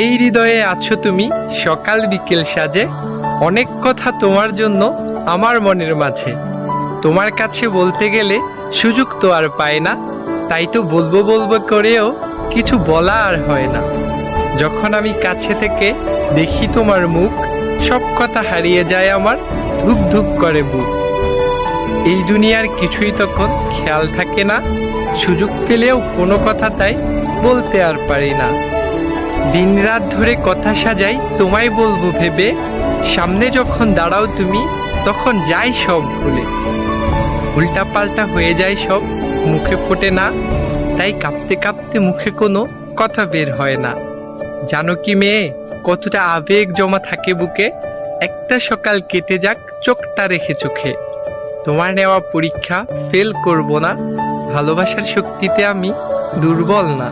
এই হৃদয়ে আছো তুমি সকাল বিকেল সাজে, অনেক কথা তোমার জন্য আমার মনের মাঝে। তোমার কাছে বলতে গেলে সুযোগ তো আর পায় না, তাই তো বলবো বলবো করেও কিছু বলা আর হয় না। যখন আমি কাছে থেকে দেখি তোমার মুখ, সব কথা হারিয়ে যায় আমার, ধুক ধুক করে বুক। এই দুনিয়ার কিছুই তখন খেয়াল থাকে না, সুযোগ পেলেও কোনো কথা তাই বলতে আর পারি না। দিনরাত ধরে কথা সাজাই তোমায় বলবো ভেবে, সামনে যখন দাঁড়াও তুমি তখন যাই সব ভুলে। উল্টা পাল্টা হয়ে যায় সব, মুখে ফোটে না, তাই কাঁপতে কাঁপতে মুখে কোনো কথা বের হয় না। জানো কি মেয়ে, কতটা আবেগ জমা থাকে বুকে, একটা সকাল কেটে যাক চোখটা রেখে চোখে। তোমার নেওয়া পরীক্ষা ফেল করব না, ভালোবাসার শক্তিতে আমি দুর্বল না।